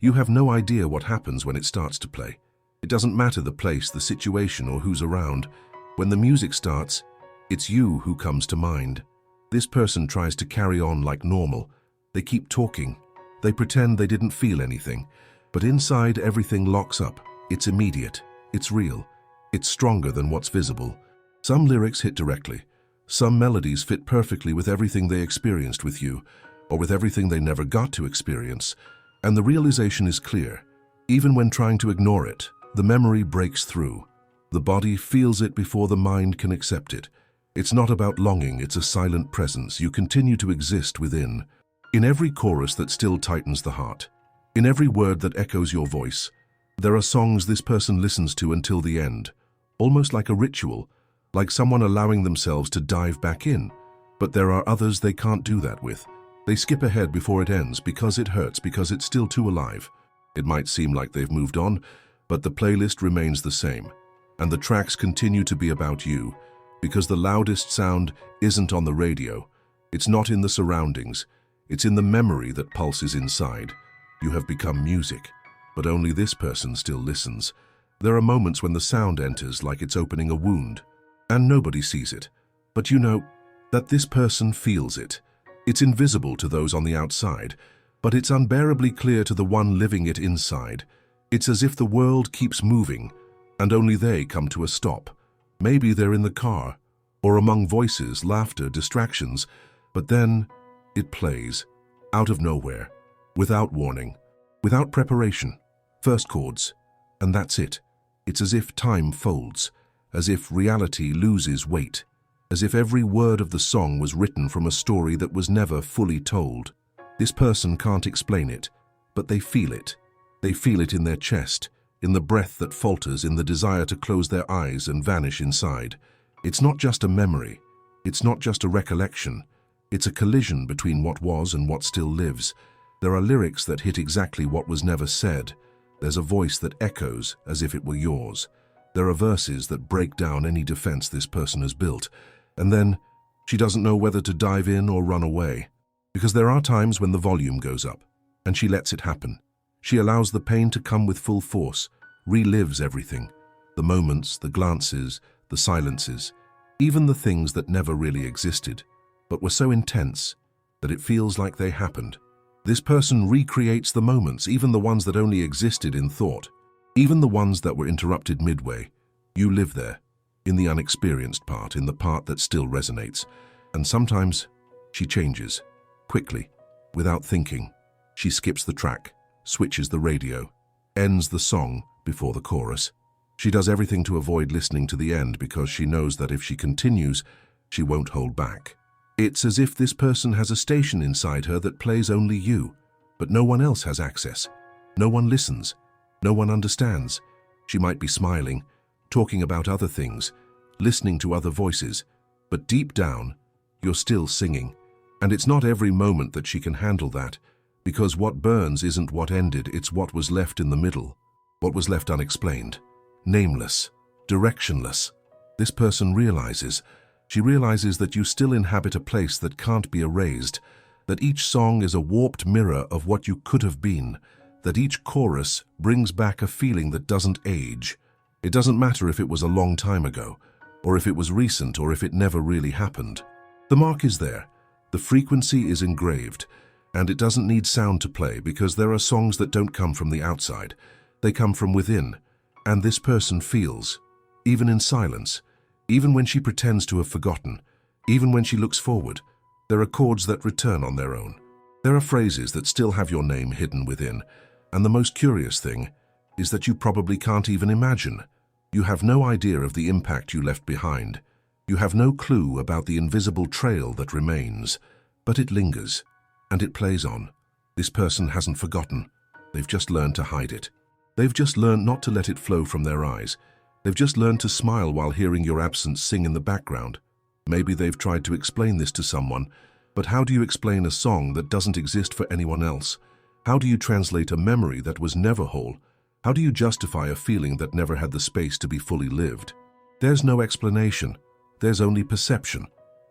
You have no idea what happens when it starts to play. It doesn't matter the place, the situation, or who's around. When the music starts, it's you who comes to mind. This person tries to carry on like normal. They keep talking. They pretend they didn't feel anything. But inside, everything locks up. It's immediate. It's real. It's stronger than what's visible. Some lyrics hit directly. Some melodies fit perfectly with everything they experienced with you, or with everything they never got to experience. And the realization is clear. Even when trying to ignore it, the memory breaks through. The body feels it before the mind can accept it. It's not about longing, it's a silent presence. You continue to exist within. In every chorus that still tightens the heart, in every word that echoes your voice, there are songs this person listens to until the end, almost like a ritual, like someone allowing themselves to dive back in. But there are others they can't do that with. They skip ahead before it ends because it hurts, because it's still too alive. It might seem like they've moved on, but the playlist remains the same. And the tracks continue to be about you, because the loudest sound isn't on the radio. It's not in the surroundings. It's in the memory that pulses inside. You have become music, but only this person still listens. There are moments when the sound enters like it's opening a wound, and nobody sees it. But you know that this person feels it. It's invisible to those on the outside, but it's unbearably clear to the one living it inside. It's as if the world keeps moving, and only they come to a stop. Maybe they're in the car, or among voices, laughter, distractions, but then it plays, out of nowhere, without warning, without preparation. First chords, and that's it. It's as if time folds, as if reality loses weight, as if every word of the song was written from a story that was never fully told. This person can't explain it, but they feel it. They feel it in their chest, in the breath that falters, in the desire to close their eyes and vanish inside. It's not just a memory. It's not just a recollection. It's a collision between what was and what still lives. There are lyrics that hit exactly what was never said. There's a voice that echoes as if it were yours. There are verses that break down any defense this person has built. And then, she doesn't know whether to dive in or run away. Because there are times when the volume goes up, and she lets it happen. She allows the pain to come with full force, relives everything. The moments, the glances, the silences, even the things that never really existed, but were so intense that it feels like they happened. This person recreates the moments, even the ones that only existed in thought, even the ones that were interrupted midway. You live there, in the unexperienced part, in the part that still resonates. And sometimes she changes, quickly, without thinking. She skips the track, switches the radio, ends the song before the chorus. She does everything to avoid listening to the end because she knows that if she continues, she won't hold back. It's as if this person has a station inside her that plays only you, but no one else has access. No one listens. No one understands. She might be smiling, talking about other things, listening to other voices, but deep down, you're still singing. And it's not every moment that she can handle that, because what burns isn't what ended, it's what was left in the middle, what was left unexplained, nameless, directionless. This person realizes that you still inhabit a place that can't be erased, that each song is a warped mirror of what you could have been, that each chorus brings back a feeling that doesn't age. It doesn't matter if it was a long time ago, or if it was recent, or if it never really happened. The mark is there, the frequency is engraved, and it doesn't need sound to play because there are songs that don't come from the outside. They come from within, and this person feels, even in silence, even when she pretends to have forgotten, even when she looks forward. There are chords that return on their own. There are phrases that still have your name hidden within, and the most curious thing is that you probably can't even imagine. You have no idea of the impact you left behind. You have no clue about the invisible trail that remains, but it lingers, and it plays on. This person hasn't forgotten. They've just learned to hide it. They've just learned not to let it flow from their eyes. They've just learned to smile while hearing your absence sing in the background. Maybe they've tried to explain this to someone, but how do you explain a song that doesn't exist for anyone else? How do you translate a memory that was never whole? How do you justify a feeling that never had the space to be fully lived? There's no explanation. There's only perception.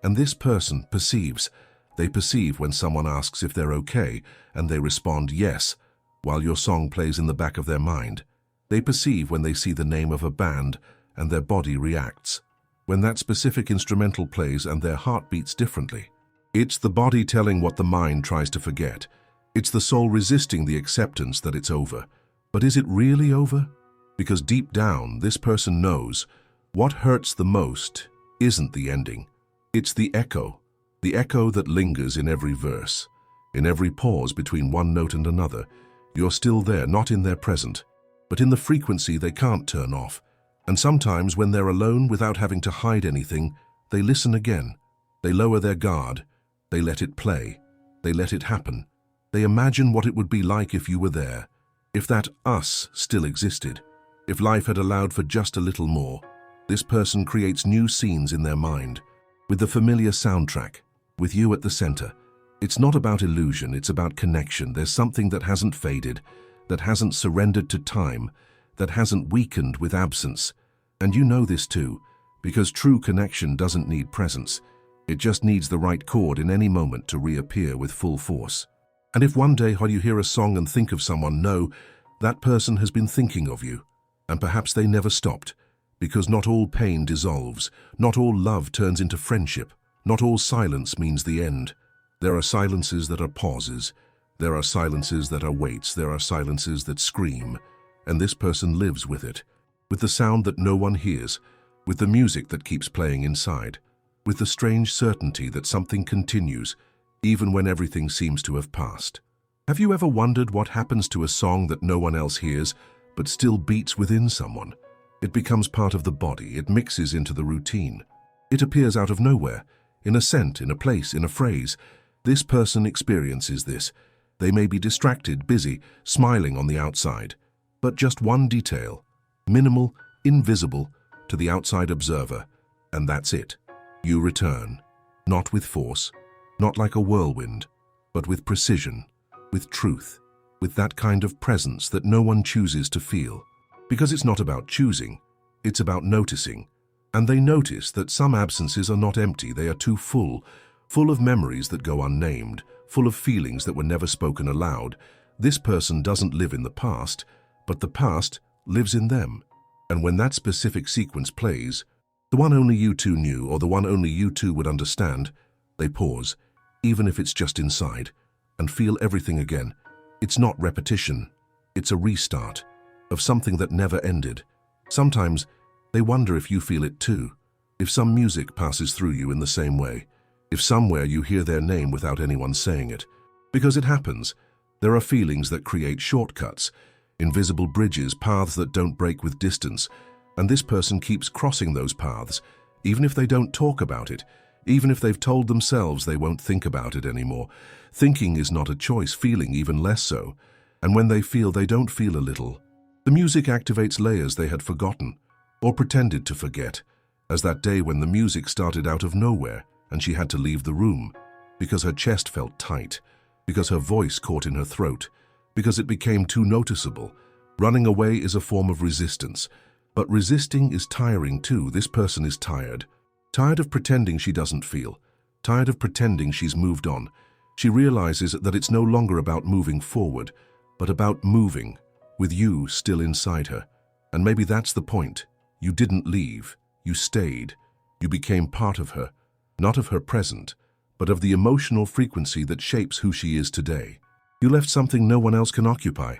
And this person perceives. They perceive when someone asks if they're okay, and they respond yes, while your song plays in the back of their mind. They perceive when they see the name of a band, and their body reacts. When that specific instrumental plays and their heart beats differently. It's the body telling what the mind tries to forget. It's the soul resisting the acceptance that it's over. But is it really over? Because deep down, this person knows what hurts the most isn't the ending. It's the echo that lingers in every verse, in every pause between one note and another. You're still there, not in their present, but in the frequency they can't turn off. And sometimes when they're alone without having to hide anything, they listen again. They lower their guard. They let it play. They let it happen. They imagine what it would be like if you were there, if that us still existed, if life had allowed for just a little more. This person creates new scenes in their mind, with the familiar soundtrack, with you at the center. It's not about illusion, it's about connection. There's something that hasn't faded, that hasn't surrendered to time, that hasn't weakened with absence. And you know this too, because true connection doesn't need presence. It just needs the right chord in any moment to reappear with full force. And if one day while you hear a song and think of someone, know that person has been thinking of you. And perhaps they never stopped, because not all pain dissolves, not all love turns into friendship, not all silence means the end. There are silences that are pauses, there are silences that are waits, there are silences that scream, and this person lives with it, with the sound that no one hears, with the music that keeps playing inside, with the strange certainty that something continues, even when everything seems to have passed. Have you ever wondered what happens to a song that no one else hears, but still beats within someone? It becomes part of the body, it mixes into the routine. It appears out of nowhere, in a scent, in a place, in a phrase. This person experiences this. They may be distracted, busy, smiling on the outside. But just one detail, minimal, invisible, to the outside observer, and that's it. You return, not with force, not like a whirlwind, but with precision, with truth, with that kind of presence that no one chooses to feel. Because it's not about choosing, it's about noticing. And they notice that some absences are not empty, they are too full of memories that go unnamed, full of feelings that were never spoken aloud. This person doesn't live in the past, but the past lives in them. And when that specific sequence plays, the one only you two knew or the one only you two would understand, they pause, even if it's just inside, and feel everything again. It's not repetition, it's a restart of something that never ended. Sometimes they wonder if you feel it too, if some music passes through you in the same way, if somewhere you hear their name without anyone saying it. Because it happens. There are feelings that create shortcuts, invisible bridges, paths that don't break with distance, and this person keeps crossing those paths, even if they don't talk about it, even if they've told themselves they won't think about it anymore. Thinking is not a choice, feeling even less so. And when they feel, they don't feel a little. The music activates layers they had forgotten, or pretended to forget, as that day when the music started out of nowhere and she had to leave the room, because her chest felt tight, because her voice caught in her throat, because it became too noticeable. Running away is a form of resistance, but resisting is tiring too. This person is tired. Tired of pretending she doesn't feel, tired of pretending she's moved on. She realizes that it's no longer about moving forward, but about moving, with you still inside her. And maybe that's the point. You didn't leave, you stayed. You became part of her, not of her present, but of the emotional frequency that shapes who she is today. You left something no one else can occupy,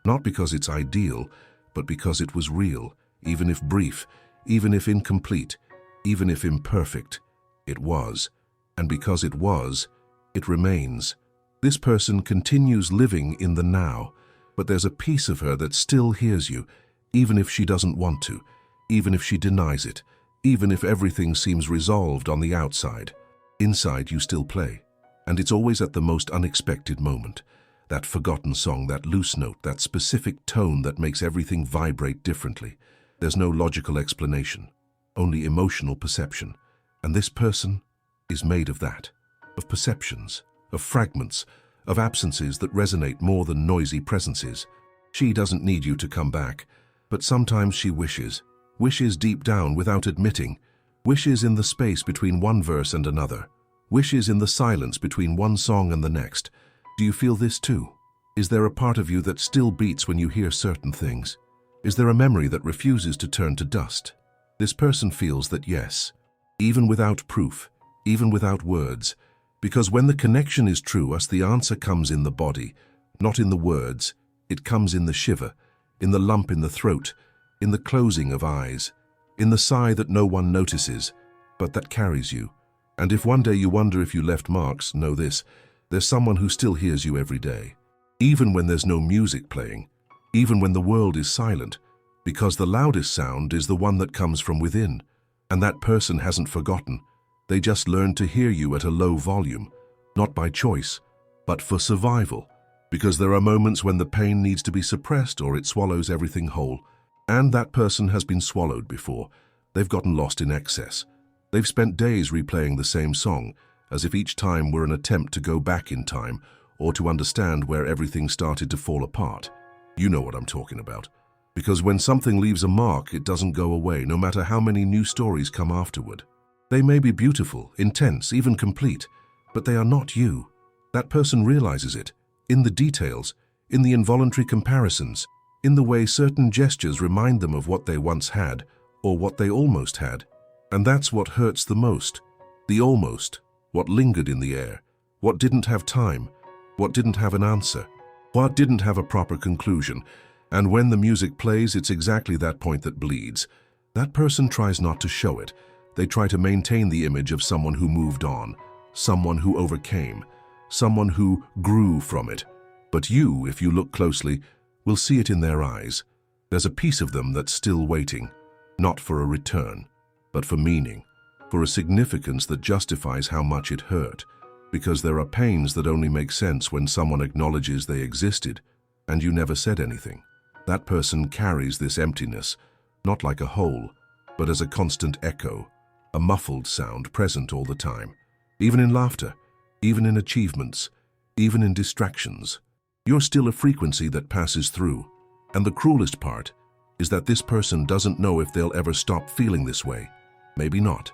not because it's ideal, but because it was real, even if brief, even if incomplete, even if imperfect. It was. And because it was, it remains. This person continues living in the now, but there's a piece of her that still hears you, even if she doesn't want to, even if she denies it, even if everything seems resolved on the outside. Inside you still play, and it's always at the most unexpected moment. That forgotten song, that loose note, that specific tone that makes everything vibrate differently. There's no logical explanation, only emotional perception. And this person is made of that, of perceptions, of fragments, of absences that resonate more than noisy presences. She doesn't need you to come back, but sometimes she wishes deep down without admitting, wishes in the space between one verse and another, wishes in the silence between one song and the next. Do you feel this too? Is there a part of you that still beats when you hear certain things? Is there a memory that refuses to turn to dust? This person feels that yes, even without proof, even without words, because when the connection is true, the answer comes in the body, not in the words. It comes in the shiver, in the lump in the throat, in the closing of eyes, in the sigh that no one notices, but that carries you. And if one day you wonder if you left marks, know this: there's someone who still hears you every day. Even when there's no music playing, even when the world is silent, because the loudest sound is the one that comes from within. And that person hasn't forgotten. They just learned to hear you at a low volume, not by choice, but for survival, because there are moments when the pain needs to be suppressed or it swallows everything whole. And that person has been swallowed before. They've gotten lost in excess. They've spent days replaying the same song, as if each time were an attempt to go back in time or to understand where everything started to fall apart. You know what I'm talking about. Because when something leaves a mark, it doesn't go away, no matter how many new stories come afterward. They may be beautiful, intense, even complete, but they are not you. That person realizes it, in the details, in the involuntary comparisons, in the way certain gestures remind them of what they once had, or what they almost had. And that's what hurts the most. The almost, what lingered in the air, what didn't have time, what didn't have an answer, what didn't have a proper conclusion. And when the music plays, it's exactly that point that bleeds. That person tries not to show it. They try to maintain the image of someone who moved on, someone who overcame, someone who grew from it. But you, if you look closely, will see it in their eyes. There's a piece of them that's still waiting, not for a return, but for meaning, for a significance that justifies how much it hurt, because there are pains that only make sense when someone acknowledges they existed, and you never said anything. That person carries this emptiness, not like a hole, but as a constant echo, a muffled sound present all the time, even in laughter, even in achievements, even in distractions. You're still a frequency that passes through, and the cruelest part is that this person doesn't know if they'll ever stop feeling this way. Maybe not.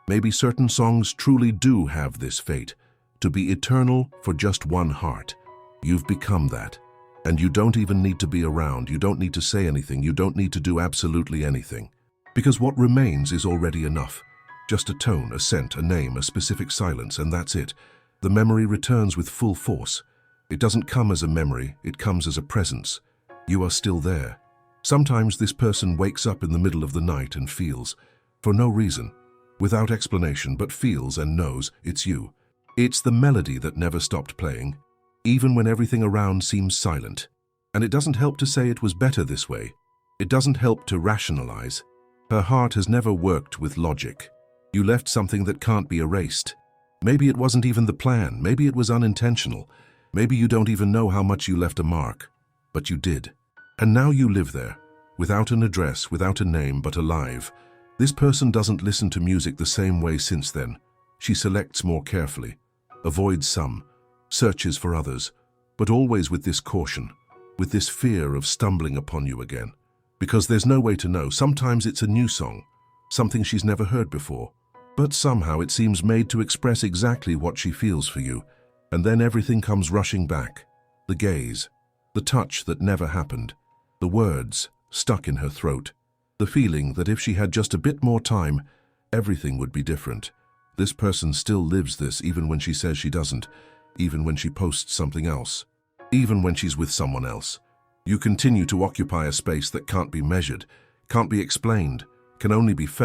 Maybe certain songs truly do have this fate, to be eternal for just one heart. You've become that. And you don't even need to be around, you don't need to say anything, you don't need to do absolutely anything. Because what remains is already enough. Just a tone, a scent, a name, a specific silence, and that's it. The memory returns with full force. It doesn't come as a memory, it comes as a presence. You are still there. Sometimes this person wakes up in the middle of the night and feels, for no reason, without explanation, but feels and knows it's you. It's the melody that never stopped playing, even when everything around seems silent. And it doesn't help to say it was better this way. It doesn't help to rationalize. Her heart has never worked with logic. You left something that can't be erased. Maybe it wasn't even the plan. Maybe it was unintentional. Maybe you don't even know how much you left a mark. But you did. And now you live there, without an address, without a name, but alive. This person doesn't listen to music the same way since then. She selects more carefully, avoids some, searches for others, but always with this caution, with this fear of stumbling upon you again. Because there's no way to know. Sometimes it's a new song, something she's never heard before, but somehow it seems made to express exactly what she feels for you, and then everything comes rushing back. The gaze, the touch that never happened, the words stuck in her throat, the feeling that if she had just a bit more time, everything would be different. This person still lives this even when she says she doesn't, even when she posts something else, even when she's with someone else. You continue to occupy a space that can't be measured, can't be explained, can only be felt.